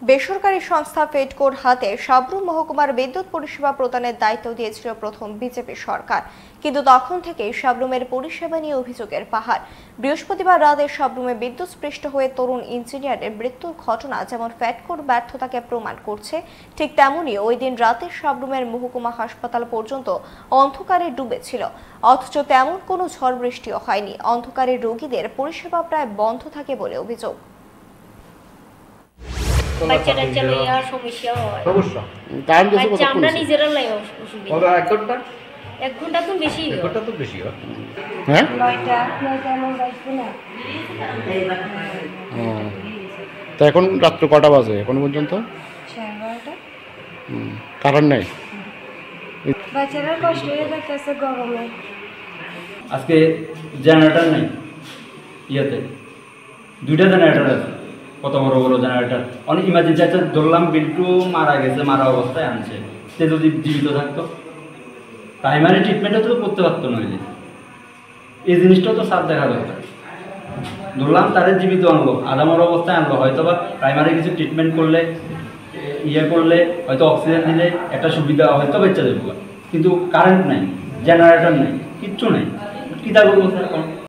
বেসরকারি সংস্থা ফেডকোর হাতে সাবরুম মহকুমার বিদ্যুৎ পরিষেবা প্রদানের দায়িত্ব দিয়েছিল প্রথম বিজেপি সরকার, কিন্তু তখন থেকেই সাবরুমের পরিষেবা নিয়ে অভিযোগের পাহাড়। বৃহস্পতিবার রাতে সাবরুমে বিদ্যুৎস্পৃষ্ট হয়ে তরুণ ইঞ্জিনিয়ারের মৃত্যুর ঘটনা যেমন ফেডকোর ব্যর্থতাকে প্রমাণ করছে, ঠিক তেমনই ওই দিন রাতে সাবরুমের মহকুমা হাসপাতাল পর্যন্ত অন্ধকারে ডুবেছিল, অথচ তেমন কোনো ঝড় বৃষ্টিও হয়নি। অন্ধকারে রোগীদের পরিষেবা প্রায় বন্ধ থাকে বলে অভিযোগ। এখন রাত্র কটা বাজে এখন পর্যন্ত? কারণ নেই, বাচ্চারা কষ্ট হয়ে যাচ্ছে গরমে। আজকে জেনারেটর নেই, ইয়েতে দুইটা জেনারেটর আছে, কত বড় বড় জেনারেটর। অনেক ইমার্জেন্সি আছে, ধরলাম বিল্টু মারা গেছে, মারা অবস্থায় আনছে, সে যদি জীবিত থাকতো প্রাইমারি ট্রিটমেন্টও তো করতে পারতো না। এই জিনিসটাও তো সাথ দেখা দরকার। ধরলাম তাদের জীবিত আনলো, আদামর অবস্থায় আনলো, হয়তো বা প্রাইমারি কিছু ট্রিটমেন্ট করলে, ইয়ে করলে, হয়তো অক্সিজেন দিলে একটা সুবিধা হয়তো বেঁচে দেবো, কিন্তু কারেন্ট নাই, জেনারেটর নেই, কিচ্ছু নেই, কী তা করবো স্যার?